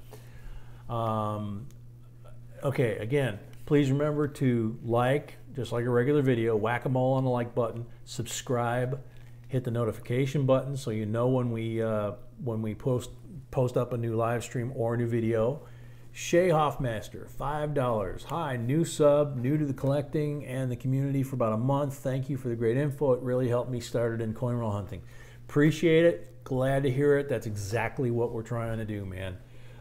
Okay, again, please remember to like, just like a regular video, whack-a-mole on the like button, subscribe, hit the notification button so you know when we post up a new live stream or a new video. Shay Hoffmaster, $5. Hi, new sub, new to the collecting and the community for about a month. Thank you for the great info. It really helped me started in coin roll hunting. Appreciate it. Glad to hear it. That's exactly what we're trying to do, man.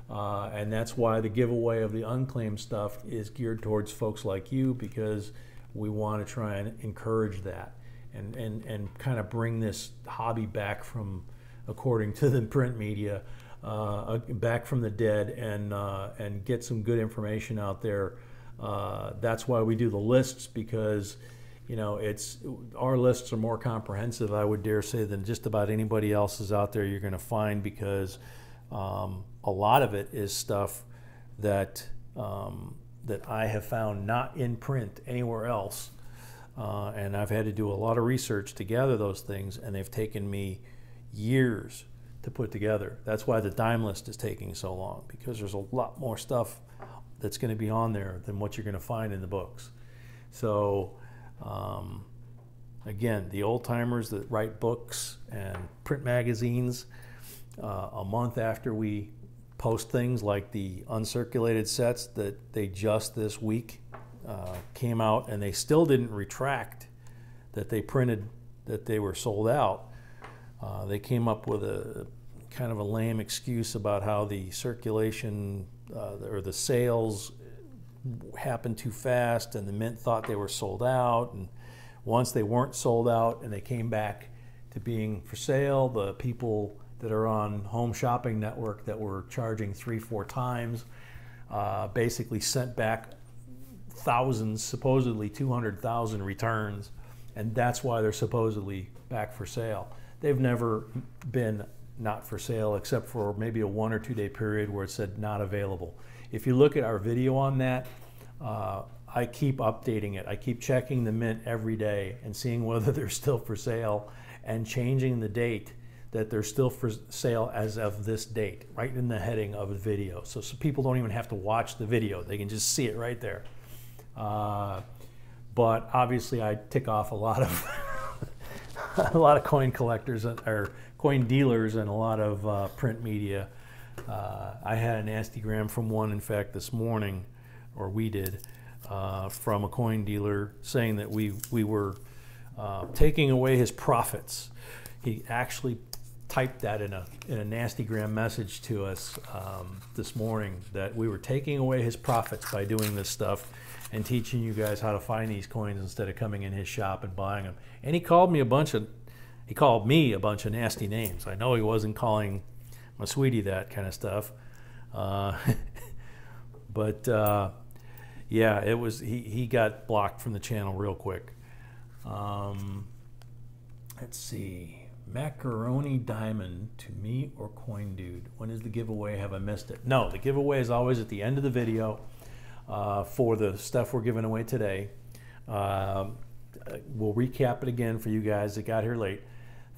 And that's why the giveaway of the unclaimed stuff is geared towards folks like you, because we want to try and encourage that and kind of bring this hobby back from, according to the print media, back from the dead, and get some good information out there. That's why we do the lists, because you know, our lists are more comprehensive, I would dare say, than just about anybody else's out there you're going to find, because a lot of it is stuff that that I have found not in print anywhere else, and I've had to do a lot of research to gather those things, and they've taken me years to put together. That's why the dime list is taking so long, because there's a lot more stuff that's going to be on there than what you're going to find in the books. So again, the old timers that write books and print magazines, a month after we post things like the uncirculated sets that they just this week came out, and they still didn't retract that they printed that they were sold out. They came up with a kind of a lame excuse about how the circulation or the sales happened too fast, and the mint thought they were sold out, and once they weren't sold out and they came back to being for sale, the people that are on Home Shopping Network that were charging 3-4 times basically sent back thousands, supposedly 200,000 returns, and that's why they're supposedly back for sale. They've never been not for sale, except for maybe a 1 or 2 day period where it said not available. If you look at our video on that, I keep updating it. I keep checking the mint every day and seeing whether they're still for sale, and changing the date that they're still for sale as of this date, right in the heading of the video. So people don't even have to watch the video. They can just see it right there. But obviously I tick off a lot of a lot of coin collectors or coin dealers and a lot of print media. I had a nasty gram from one, in fact, this morning, or we did, from a coin dealer saying that we were taking away his profits. He actually typed that in a nasty gram message to us this morning, that we were taking away his profits by doing this stuff and teaching you guys how to find these coins instead of coming in his shop and buying them. And he called me a bunch of nasty names. I know he wasn't calling my sweetie that kind of stuff, But yeah, it was, he got blocked from the channel real quick. Let's see. Macaroni Diamond to me or Coin Dude. When is the giveaway? Have I missed it? No, the giveaway is always at the end of the video for the stuff we're giving away today. We'll recap it again for you guys that got here late.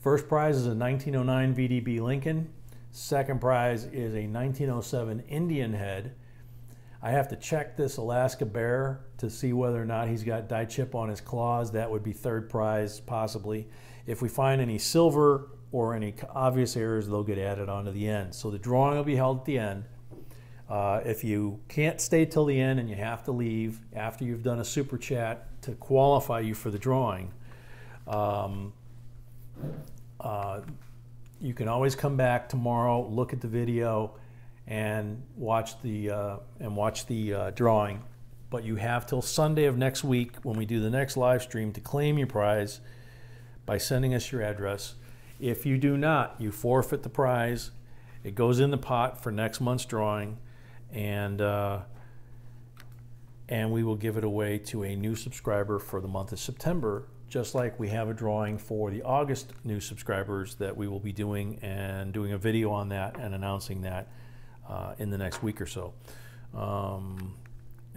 First prize is a 1909 VDB Lincoln. Second prize is a 1907 Indian head. I have to check this Alaska Bear to see whether or not he's got die chip on his claws. That would be third prize, possibly. If we find any silver or any obvious errors, they'll get added on to the end. So the drawing will be held at the end. If you can't stay till the end and you have to leave after you've done a super chat to qualify you for the drawing, you can always come back tomorrow, look at the video, and watch the drawing. But you have till Sunday of next week when we do the next live stream to claim your prize by sending us your address. If you do not, you forfeit the prize. It goes in the pot for next month's drawing, and we will give it away to a new subscriber for the month of September, just like we have a drawing for the August new subscribers that we will be doing, and doing a video on that and announcing that in the next week or so. And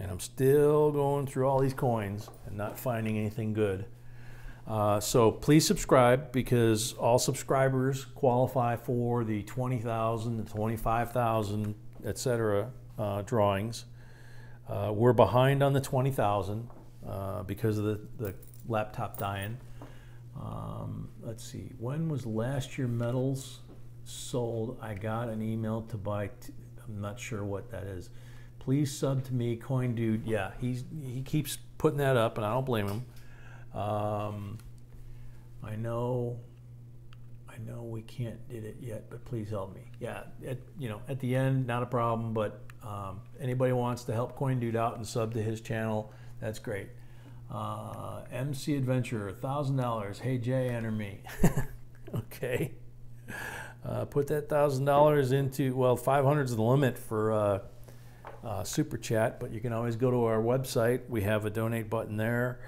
I'm still going through all these coins and not finding anything good. So please subscribe, because all subscribers qualify for the 20,000, the 25,000, etc. Drawings. We're behind on the 20,000 because of the laptop dying. Let's see, when was last year metals sold? I got an email to buy. I'm not sure what that is. Please sub to me, Coin Dude. Yeah, he keeps putting that up, and I don't blame him. I know we can't did it yet, but please help me. Yeah, at the end, not a problem, but anybody wants to help Coin Dude out and sub to his channel, that's great. MC Adventure, $1,000. Hey Jay, enter me. Okay. Put that $1,000 into, well, 500 is the limit for super chat, but you can always go to our website. We have a donate button there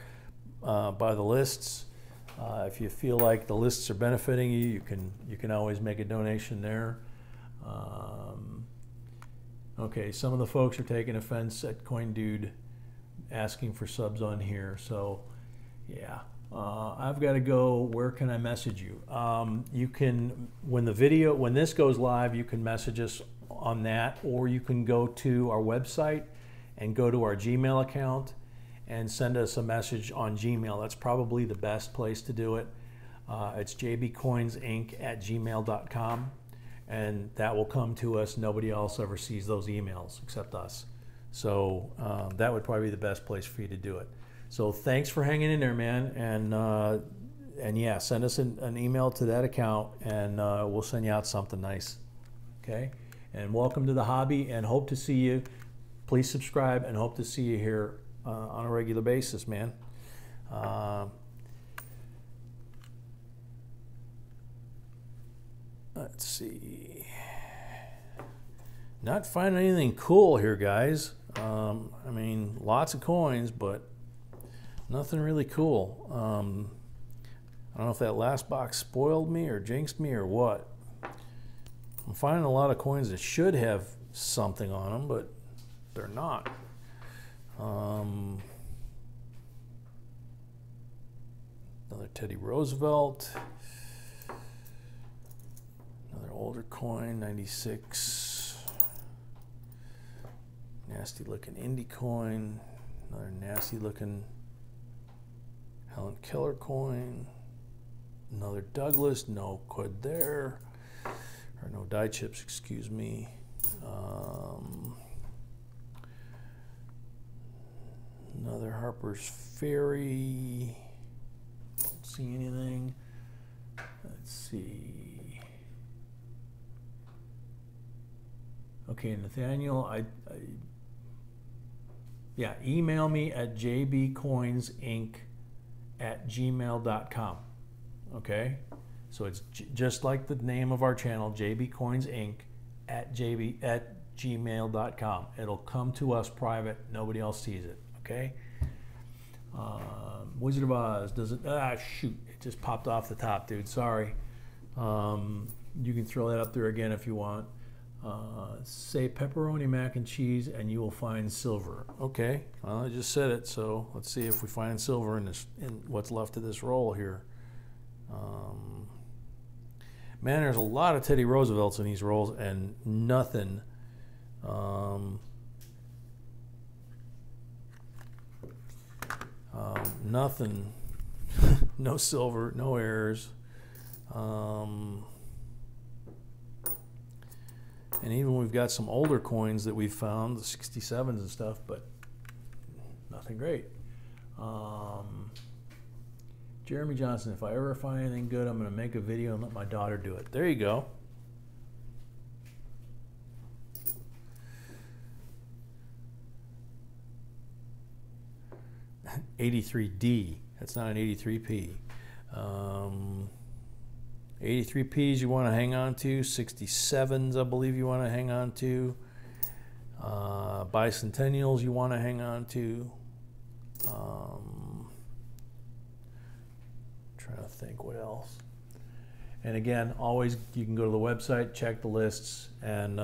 by the lists. If you feel like the lists are benefiting you, you can always make a donation there. Okay, some of the folks are taking offense at Coin Dude asking for subs on here, so yeah. I've got to go. Where can I message you? You can, when this goes live, you can message us on that, or you can go to our website and go to our Gmail account and send us a message on Gmail. That's probably the best place to do it. It's jbcoinsinc@gmail.com, and that will come to us. Nobody else ever sees those emails except us. So that would probably be the best place for you to do it. So thanks for hanging in there, man. And yeah, send us an email to that account, and we'll send you out something nice. Okay? And welcome to the hobby, and hope to see you. Please subscribe, and hope to see you here on a regular basis, man. Let's see. Not finding anything cool here, guys. I mean, lots of coins, but nothing really cool. I don't know if that last box spoiled me or jinxed me or what. I'm finding a lot of coins that should have something on them, but they're not. Another Teddy Roosevelt. Another older coin, 96. Nasty looking Indie coin. Another nasty looking Helen Keller coin. Another Douglas, no quid there. Or no die chips, excuse me. Another Harper's Ferry. Don't see anything. Let's see. Okay, Nathaniel, yeah, email me at jbcoinsinc@gmail.com. Okay, so it's just like the name of our channel, JB Coins Inc. at gmail.com. It'll come to us private. Nobody else sees it. Okay. Wizard of Oz does it? Ah, shoot! It just popped off the top, dude. Sorry. You can throw that up there again if you want. Say pepperoni mac and cheese, and you will find silver. Okay. Well, I just said it, so let's see if we find silver in this, in what's left of this roll here. Man, there's a lot of Teddy Roosevelts in these rolls, and nothing. Nothing. No silver, no errors. And even we've got some older coins that we've found, the 67s and stuff, but nothing great. Jeremy Johnson, if I ever find anything good, I'm going to make a video and let my daughter do it. There you go. $83D. That's not an 83P. 83Ps you want to hang on to. 67s, I believe you want to hang on to. Bicentennials you want to hang on to. Trying to think what else. And again, always you can go to the website, check the lists, and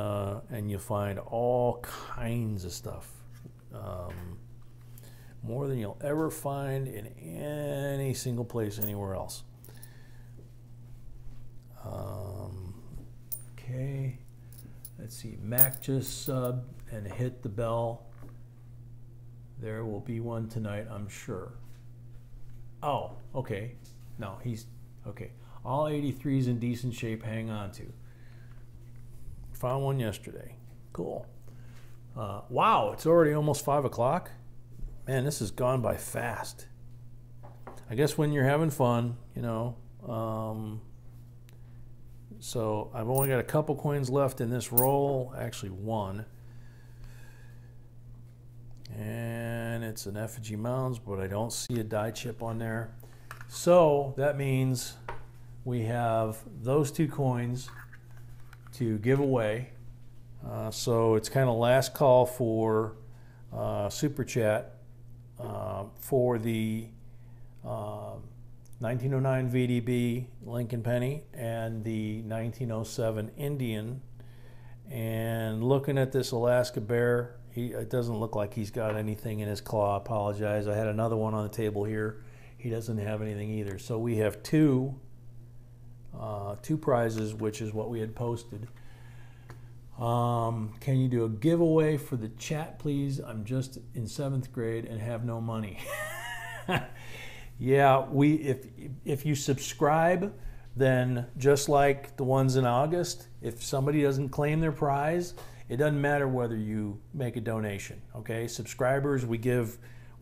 you'll find all kinds of stuff. More than you'll ever find in any single place anywhere else. Okay, let's see. Mac just subbed and hit the bell. There will be one tonight, I'm sure. Oh, okay. No, he's okay. All 83s in decent shape. Hang on to. Found one yesterday. Cool. Wow, it's already almost 5 o'clock. Man, this has gone by fast. I guess when you're having fun, you know. So I've only got a couple coins left in this roll, actually one. And it's an effigy mounds, but I don't see a die chip on there. So that means we have those two coins to give away. So it's kind of last call for Super Chat for the 1909 VDB Lincoln Penny and the 1907 Indian. And looking at this Alaska Bear, it doesn't look like he's got anything in his claw. I apologize. I had another one on the table here. He doesn't have anything either. So we have two prizes, which is what we had posted. Can you do a giveaway for the chat, please? I'm just in 7th grade and have no money. Yeah, if you subscribe, then just like the ones in August, if somebody doesn't claim their prize, it doesn't matter whether you make a donation. Okay, subscribers, we do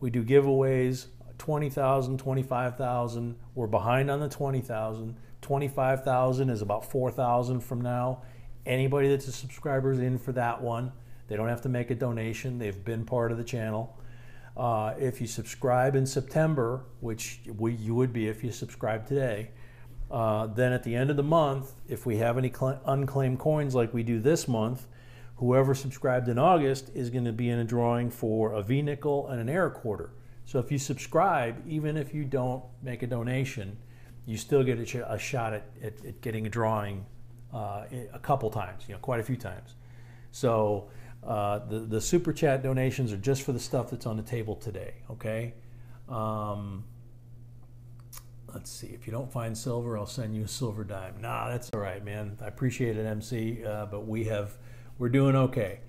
giveaways. 20,000, 25,000. We're behind on the 20,000. 25,000 is about 4,000 from now. Anybody that's a subscriber is in for that one. They don't have to make a donation. They've been part of the channel. If you subscribe in September, which you would be if you subscribe today, then at the end of the month, if we have any unclaimed coins like we do this month, whoever subscribed in August is going to be in a drawing for a V-nickel and an air quarter. So if you subscribe, even if you don't make a donation, you still get a shot at getting a drawing a couple times, quite a few times. So the Super Chat donations are just for the stuff that's on the table today, okay? Let's see, if you don't find silver, I'll send you a silver dime. Nah, that's all right, man. I appreciate it, MC, but we're doing okay.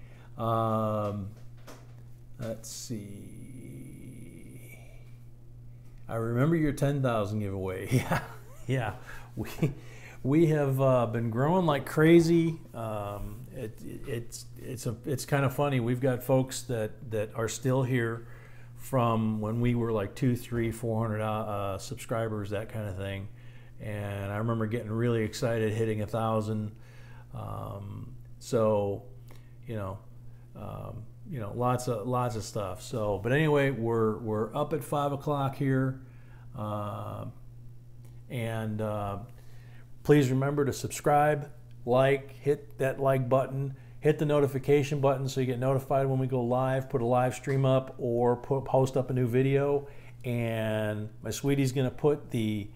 Let's see. I remember your 10,000 giveaway. Yeah. We have been growing like crazy. It's kind of funny. We've got folks that are still here from when we were like 200, 300, 400 subscribers, that kind of thing. And I remember getting really excited hitting 1,000. So, lots of stuff. So, but anyway, we're up at 5 o'clock here, and please remember to subscribe, hit that like button. hit the notification button so you get notified when we go live, put a live stream up, or post up a new video. And my sweetie's gonna put the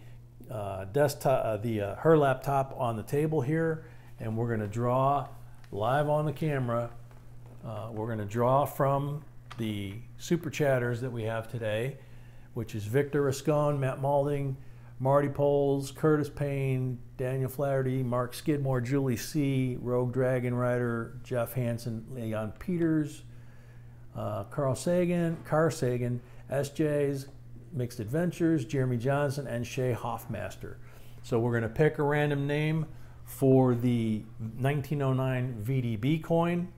desktop, her laptop on the table here, and we're gonna draw live on the camera. We're gonna draw from the super chatters that we have today, which is Victor Rascon, Matt Malding, Marty Poles, Curtis Payne, Daniel Flaherty, Mark Skidmore, Julie C., Rogue Dragon Rider, Jeff Hansen, Leon Peters, Carl Sagan, SJ's, Mixed Adventures, Jeremy Johnson, and Shay Hoffmaster. So we're going to pick a random name for the 1909 VDB coin.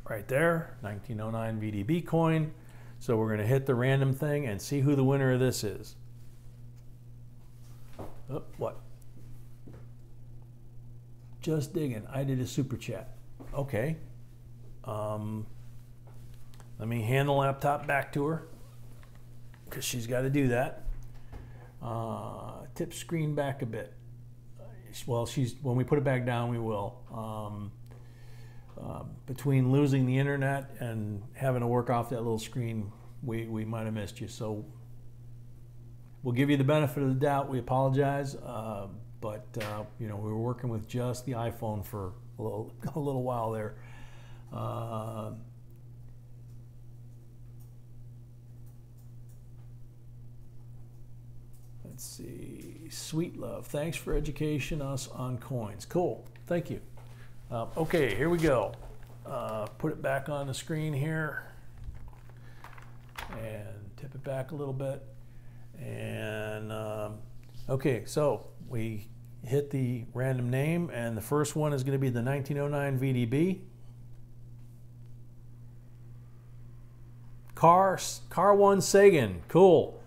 Right there, 1909 VDB coin. So we're going to hit the random thing and see who the winner of this is. Oh, what? Just digging. I did a super chat. Okay. Let me hand the laptop back to her because she's got to do that. Tip screen back a bit. Well, when we put it back down, we will. Between losing the internet and having to work off that little screen, we might have missed you. So we'll give you the benefit of the doubt. We apologize, but you know, we were working with just the iPhone for a little while there. Let's see. Sweet Love. Thanks for education us on coins. Cool. Thank you. Okay, here we go. Put it back on the screen here and tip it back a little bit. And okay, so we hit the random name, and the first one is going to be the 1909 VDB. Car One Sagan. Cool.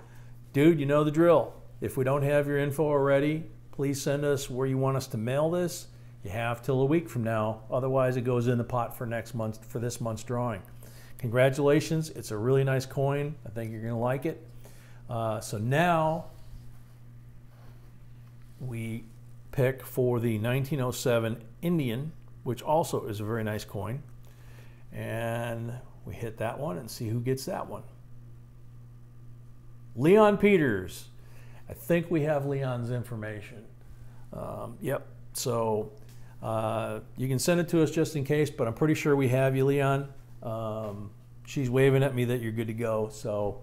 Dude, you know the drill. If we don't have your info already, please send us where you want us to mail this. You have till a week from now. Otherwise, it goes in the pot for next month, for this month's drawing. Congratulations. It's a really nice coin. I think you're going to like it. So now we pick for the 1907 Indian, which also is a very nice coin. And we hit that one and see who gets that one. Leon Peters. I think we have Leon's information. Yep. So you can send it to us just in case, but I'm pretty sure we have you, Leon. She's waving at me that you're good to go. So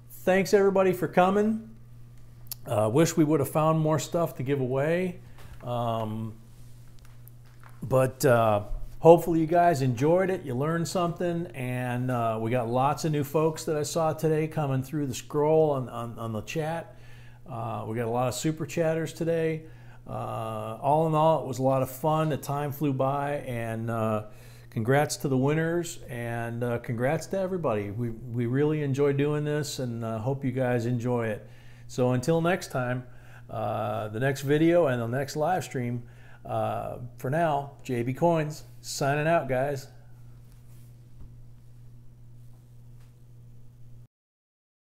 thanks everybody for coming. Wish we would have found more stuff to give away. But hopefully you guys enjoyed it. You learned something, and we got lots of new folks that I saw today coming through the scroll on the chat. We got a lot of super chatters today. All in all, it was a lot of fun. The time flew by, and congrats to the winners, and congrats to everybody. We really enjoy doing this, and hope you guys enjoy it. So until next time, the next video and the next live stream, for now, JB Coins signing out, guys.